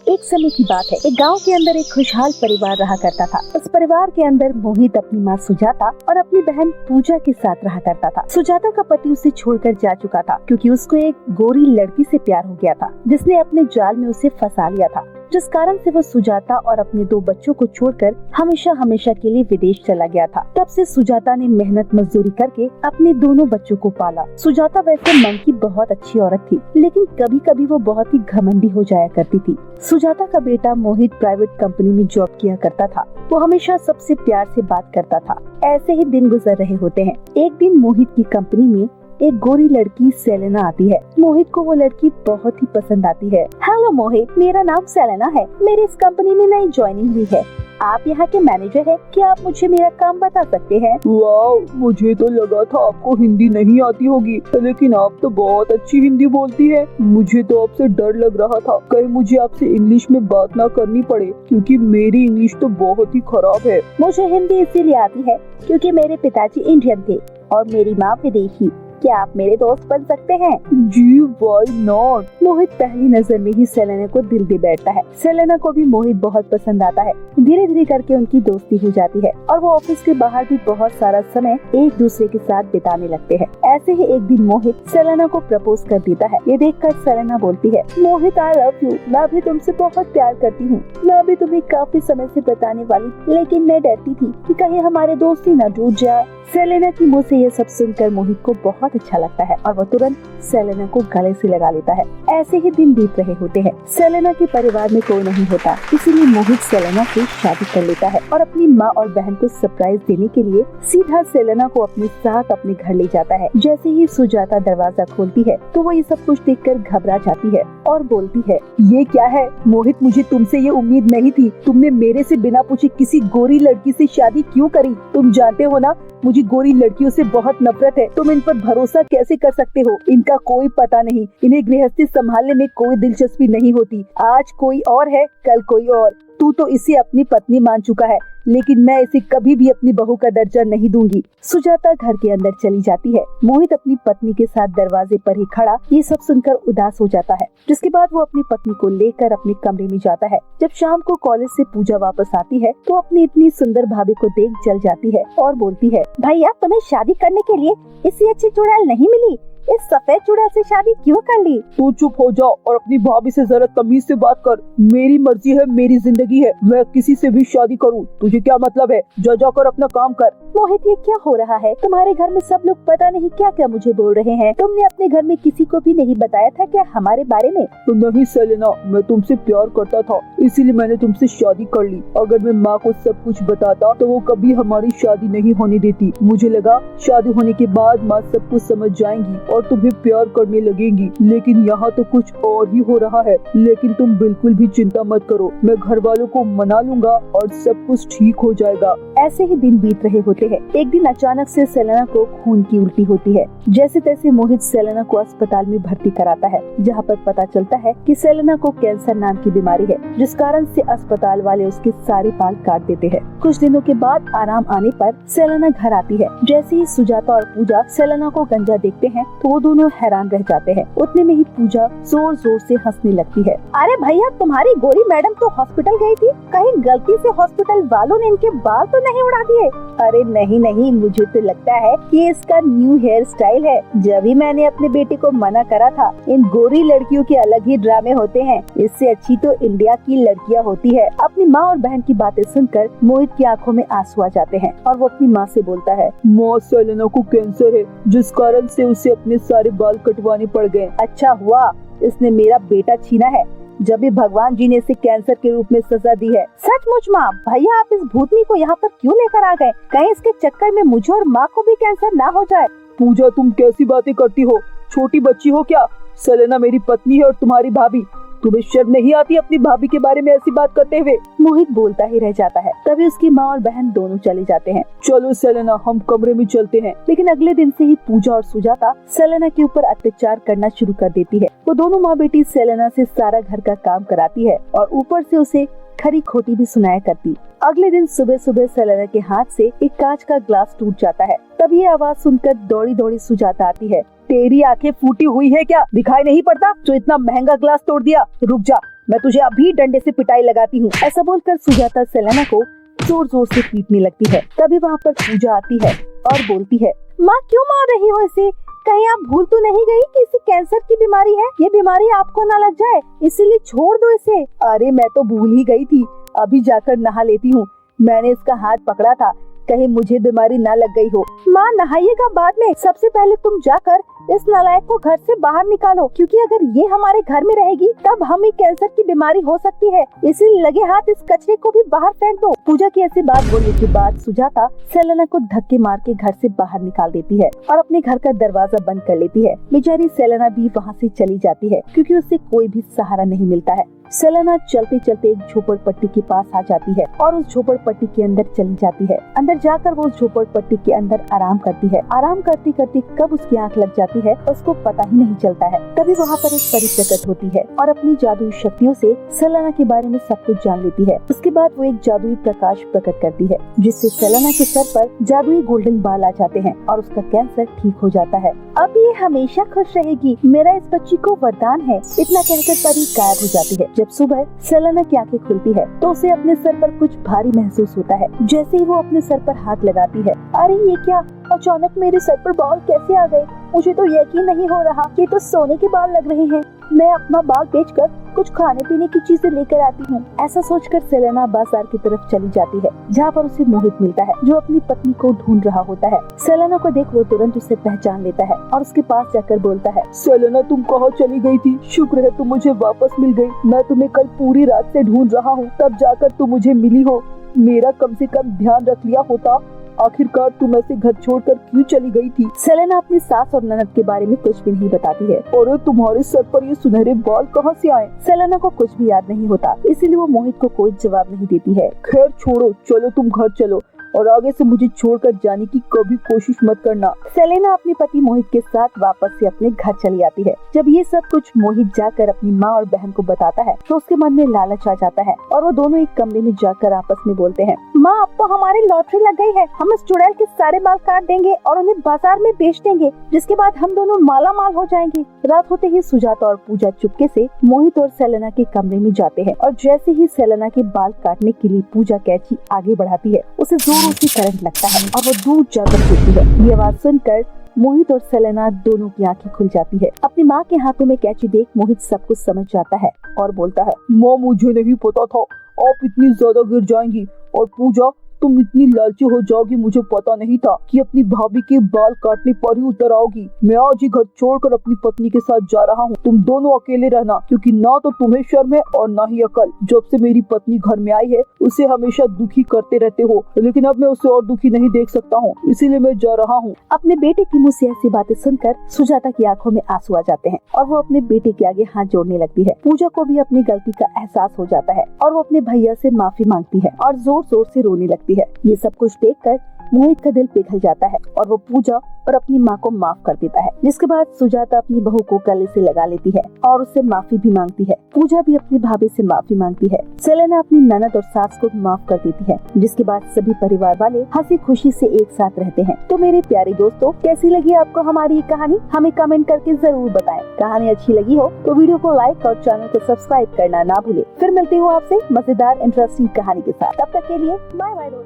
एक समय की बात है, एक गांव के अंदर एक खुशहाल परिवार रहा करता था। उस परिवार के अंदर मोहित अपनी माँ सुजाता और अपनी बहन पूजा के साथ रहा करता था। सुजाता का पति उसे छोड़कर जा चुका था क्योंकि उसको एक गोरी लड़की से प्यार हो गया था जिसने अपने जाल में उसे फंसा लिया था, जिस कारण से वो सुजाता और अपने 2 बच्चों को छोड़कर हमेशा हमेशा के लिए विदेश चला गया था। तब से सुजाता ने मेहनत मजदूरी करके अपने दोनों बच्चों को पाला। सुजाता वैसे मन की बहुत अच्छी औरत थी, लेकिन कभी कभी वो बहुत ही घमंडी हो जाया करती थी। सुजाता का बेटा मोहित प्राइवेट कंपनी में जॉब किया करता था। वो हमेशा सबसे प्यार से बात करता था। ऐसे ही दिन गुजर रहे होते हैं। एक दिन मोहित की कंपनी में एक गोरी लड़की सेलेना आती है। मोहित को वो लड़की बहुत ही पसंद आती है। हेलो मोहित, मेरा नाम सेलेना है। मेरी इस कंपनी में नई ज्वाइनिंग हुई है। आप यहाँ के मैनेजर हैं। क्या आप मुझे मेरा काम बता सकते हैं? वाह, मुझे तो लगा था आपको हिंदी नहीं आती होगी, लेकिन आप तो बहुत अच्छी हिंदी बोलती है। मुझे तो आपसे डर लग रहा था कहीं मुझे आपसे इंग्लिश में बात ना करनी पड़े, क्योंकि मेरी इंग्लिश तो बहुत ही खराब है। मुझे हिंदी इसीलिए आती है क्योंकि मेरे पिताजी इंडियन थे और मेरी माँ विदेशी। क्या आप मेरे दोस्त बन सकते हैं? जी, व्हाई नॉट। मोहित पहली नजर में ही सेलेना को दिल दे बैठता है। सेलेना को भी मोहित बहुत पसंद आता है। धीरे धीरे करके उनकी दोस्ती हो जाती है और वो ऑफिस के बाहर भी बहुत सारा समय एक दूसरे के साथ बिताने लगते हैं। ऐसे ही एक दिन मोहित सेलेना को प्रपोज कर देता है। ये देखकर सेलेना बोलती है, मोहित आई लव यू। मैं भी तुमसे बहुत प्यार करती हूँ। मैं भी तुम्हें काफी समय से बताने वाली, लेकिन मैं डरती थी कि कहीं हमारे दोस्ती न टूट जाए। सेलेना की मुँह से ये सब सुनकर मोहित को बहुत अच्छा लगता है और वो तुरंत सेलेना को गले से लगा लेता है। ऐसे ही दिन बीत रहे होते हैं। सेलेना के परिवार में कोई नहीं होता, इसीलिए मोहित सेलेना से शादी कर लेता है और अपनी माँ और बहन को सरप्राइज देने के लिए सीधा सेलेना को अपने साथ अपने घर ले जाता है। जैसे ही सुजाता दरवाजा खोलती है तो वो ये सब कुछ देखकर घबरा जाती है और बोलती है, ये क्या है मोहित, मुझे तुमसे ये उम्मीद नहीं थी। तुमने मेरे से बिना पूछे किसी गोरी लड़की से शादी क्यों करी? तुम जानते हो ना, मुझे गोरी लड़कियों से बहुत नफरत है। तुम इन पर भरोसा कैसे कर सकते हो? इनका कोई पता नहीं, इन्हें गृहस्थी संभालने में कोई दिलचस्पी नहीं होती। आज कोई और है, कल कोई और। तू तो इसे अपनी पत्नी मान चुका है, लेकिन मैं इसे कभी भी अपनी बहू का दर्जा नहीं दूंगी। सुजाता घर के अंदर चली जाती है। मोहित अपनी पत्नी के साथ दरवाजे पर ही खड़ा ये सब सुनकर उदास हो जाता है, जिसके बाद वो अपनी पत्नी को लेकर अपने कमरे में जाता है। जब शाम को कॉलेज से पूजा वापस आती है तो अपनी इतनी सुंदर भाभी को देख जल जाती है और बोलती है, भैया तुम्हें शादी करने के लिए इससे अच्छी चुड़ैल नहीं मिली। इस सफेद चुड़ैल से शादी क्यों कर ली? तू चुप हो जा और अपनी भाभी से जरा तमीज से बात कर। मेरी मर्जी है, मेरी जिंदगी है, मैं किसी से भी शादी करूं। तुझे क्या मतलब है? जा जाकर अपना काम कर। मोहित, ये क्या हो रहा है? तुम्हारे घर में सब लोग पता नहीं क्या क्या मुझे बोल रहे हैं। तुमने अपने घर में किसी को भी नहीं बताया था क्या हमारे बारे में? तो नहीं सेलेना, मैं तुमसे प्यार करता था, इसीलिए मैंने तुमसे शादी कर ली। अगर मैं माँ को सब कुछ बताता तो वो कभी हमारी शादी नहीं होने देती। मुझे लगा शादी होने के बाद माँ सब कुछ समझ जाएंगी और तुम्हें प्यार करने लगेंगी, लेकिन यहाँ तो कुछ और ही हो रहा है। लेकिन तुम बिल्कुल भी चिंता मत करो, मैं घर वालों को मना लूंगा और सब कुछ ठीक हो जाएगा। ऐसे ही दिन बीत रहे होते हैं। एक दिन अचानक से सेलेना को खून की उल्टी होती है। जैसे तैसे मोहित सेलेना को अस्पताल में भर्ती कराता है, जहाँ पर पता चलता है कि सेलेना को कैंसर नाम की बीमारी है, जिस कारण से अस्पताल वाले उसके सारे बाल काट देते हैं। कुछ दिनों के बाद आराम आने पर सेलेना घर आती है। जैसे ही सुजाता और पूजा सेलेना को गंजा देखते हैं तो वो दोनों हैरान रह जाते हैं। उतने में ही पूजा जोर जोर से हंसने लगती है। अरे भैया, तुम्हारी गोरी मैडम तो हॉस्पिटल गई थी, कहीं गलती से हॉस्पिटल वालों ने इनके बाल तो नहीं उड़ा दिए? अरे नहीं नहीं, मुझे तो लगता है कि इसका न्यू हेयर स्टाइल है। जब ही मैंने अपने बेटे को मना करा था, इन गोरी लड़कियों के अलग ही ड्रामे होते हैं, इससे अच्छी तो इंडिया की लड़कियां होती है। अपनी माँ और बहन की बातें सुनकर मोहित की आंखों में आंसू आ जाते हैं और वो अपनी माँ से बोलता है, माँ, सेलेना को कैंसर है, जिस कारण से उसे अपने सारे बाल कटवाने पड़ गए। अच्छा हुआ इसने मेरा बेटा छीना है, जब भी भगवान जी ने इसे कैंसर के रूप में सजा दी है। सचमुच माँ, भैया आप इस भूतनी को यहाँ पर क्यों लेकर आ गए? कहीं इसके चक्कर में मुझे और माँ को भी कैंसर ना हो जाए। पूजा, तुम कैसी बातें करती हो? छोटी बच्ची हो क्या? सेलेना मेरी पत्नी है और तुम्हारी भाभी। तुम्हें शर्म नहीं आती अपनी भाभी के बारे में ऐसी बात करते हुए? मोहित बोलता ही रह जाता है। तभी उसकी माँ और बहन दोनों चले जाते हैं। चलो सेलेना, हम कमरे में चलते हैं। लेकिन अगले दिन से ही पूजा और सुजाता सेलेना के ऊपर अत्याचार करना शुरू कर देती है। वो दोनों माँ बेटी सेलेना से सारा घर का काम कराती है और ऊपर से उसे खरी खोटी भी सुनाया करती। अगले दिन सुबह सुबह सेलेना के हाथ से एक कांच का ग्लास टूट जाता है। तब ये आवाज सुनकर दौड़ी दौड़ी सुजाता आती है। तेरी आंखें फूटी हुई है क्या? दिखाई नहीं पड़ता जो इतना महंगा ग्लास तोड़ दिया? रुक जा, मैं तुझे अभी डंडे से पिटाई लगाती हूँ। ऐसा बोलकर सुजाता सेलेना को जोर जोर से पीटने लगती है। तभी वहाँ पर पूजा आती है और बोलती है, माँ क्यों मार रही हो इसे? कहीं आप भूल तो नहीं गई कि इसे कैंसर की बीमारी है? ये बीमारी आपको ना लग जाए, इसीलिए छोड़ दो इसे। अरे मैं तो भूल ही गई थी, अभी जाकर नहा लेती हूँ। मैंने इसका हाथ पकड़ा था, कहीं मुझे बीमारी ना लग गई हो। माँ नहाइएगा बाद में, सबसे पहले तुम जाकर इस नालायक को घर से बाहर निकालो, क्योंकि अगर ये हमारे घर में रहेगी तब हमें कैंसर की बीमारी हो सकती है। इसलिए लगे हाथ इस कचरे को भी बाहर फेंक दो। पूजा की ऐसी बात बोलने के बाद सुजाता सेलेना को धक्के मार के घर से बाहर निकाल देती है और अपने घर का दरवाजा बंद कर लेती है। बेचारी सेलेना भी वहाँ से चली जाती है क्योंकि उसे कोई भी सहारा नहीं मिलता है। सेलेना चलते चलते एक झोपड़पट्टी के पास आ जाती है और उस झोपड़पट्टी के अंदर चली जाती है। अंदर जाकर वो उस झोपड़पट्टी के अंदर आराम करती है। आराम करते करते कब उसकी आंख लग जाती है उसको पता ही नहीं चलता है। तभी वहाँ पर एक परी प्रकट होती है और अपनी जादुई शक्तियों से सेलेना के बारे में सब कुछ जान लेती है। उसके बाद वो एक जादुई प्रकाश प्रकट करती है जिससे सेलेना के सर पर जादुई गोल्डन बाल आ जाते हैं और उसका कैंसर ठीक हो जाता है। अब ये हमेशा खुश रहेगी, मेरा इस बच्ची को वरदान है। इतना कहकर परी गायब हो जाती है। जब सुबह सेलेना की आंखें खुलती है तो उसे अपने सर पर कुछ भारी महसूस होता है। जैसे ही वो अपने सर पर हाथ लगाती है, अरे ये क्या, अचानक मेरे सर पर बाल कैसे आ गए? मुझे तो यकीन नहीं हो रहा, ये तो सोने के बाल लग रहे हैं। मैं अपना बाल बेचकर कुछ खाने पीने की चीजें लेकर आती हूँ। ऐसा सोचकर सेलेना बाजार की तरफ चली जाती है जहाँ पर उसे मोहित मिलता है जो अपनी पत्नी को ढूंढ रहा होता है। सेलेना को देख वो तुरंत उसे पहचान लेता है और उसके पास जाकर बोलता है, सेलेना तुम कहाँ चली गई थी? शुक्र है तुम मुझे वापस मिल गई। मैं तुम्हें कल पूरी रात से ढूंढ रहा हूँ, तब जाकर तुम मुझे मिली हो। मेरा कम से कम ध्यान रख लिया होता। आखिरकार तुम ऐसे घर छोड़कर क्यों चली गई थी? सेलेना अपनी सास और ननद के बारे में कुछ भी नहीं बताती है। और तुम्हारे सर पर ये सुनहरे बाल कहाँ से आए? सेलेना को कुछ भी याद नहीं होता, इसीलिए वो मोहित को कोई जवाब नहीं देती है। खैर छोड़ो, चलो तुम घर चलो और आगे से मुझे छोड़कर जाने की कभी कोशिश मत करना। सेलेना अपने पति मोहित के साथ वापस से अपने घर चली आती है। जब ये सब कुछ मोहित जाकर अपनी माँ और बहन को बताता है तो उसके मन में लालच आ जाता है और वो दोनों एक कमरे में जाकर आपस में बोलते हैं, माँ अब तो हमारी लॉटरी लग गई है। हम इस चुड़ैल के सारे बाल काट देंगे और उन्हें बाजार में बेच देंगे, जिसके बाद हम दोनों माला माल हो जाएंगे। रात होते ही सुजाता और पूजा चुपके से मोहित और सेलेना के कमरे में जाते हैं और जैसे ही सेलेना के बाल काटने के लिए पूजा कैंची आगे बढ़ाती है, उसे जोरों से करंट लगता है और वो दूर जाकर गिरती है। ये आवाज सुनकर मोहित और सेलेना दोनों की आंखें खुल जाती है। अपनी माँ के हाथों में कैंची देख मोहित सब कुछ समझ जाता है और बोलता है, माँ मुझे नहीं पता था आप इतनी ज्यादा गिर जाएंगी, और पूजा तुम इतनी लालची हो जाओगी, मुझे पता नहीं था कि अपनी भाभी के बाल काटने पर ही उतर आओगी। मैं आज ही घर छोड़कर अपनी पत्नी के साथ जा रहा हूँ। तुम दोनों अकेले रहना, क्योंकि ना तो तुम्हें शर्म है और ना ही अकल। जब से मेरी पत्नी घर में आई है उसे हमेशा दुखी करते रहते हो, लेकिन अब मैं उसे और दुखी नहीं देख सकता हूँ, इसीलिए मैं जा रहा हूँ। अपने बेटे की मुँह से ऐसी बातें सुनकर सुजाता की आंखों में आंसू आ जाते हैं और वो अपने बेटे के आगे हाथ जोड़ने लगती है। पूजा को भी अपनी गलती का एहसास हो जाता है और वो अपने भैया से माफी मांगती है और जोर जोर से रोने लगती है। ये सब कुछ देखकर मोहित का दिल पिघल जाता है और वो पूजा और अपनी माँ को माफ कर देता है, जिसके बाद सुजाता अपनी बहू को गले से लगा लेती है और उससे माफी भी मांगती है। पूजा भी अपनी भाभी से माफी मांगती है। सेलेना अपनी ननद और सास को माफ कर देती है, जिसके बाद सभी परिवार वाले हंसी खुशी से एक साथ रहते हैं। तो मेरे प्यारे दोस्तों, कैसी लगी आपको हमारी ये कहानी? हमें कमेंट करके जरूर बताएं। कहानी अच्छी लगी हो तो वीडियो को लाइक और चैनल को सब्सक्राइब करना ना भूले। फिर मिलती हूँ आपसे मजेदार इंटरेस्टिंग कहानी के साथ। तब तक के लिए बाय बाय दोस्तों।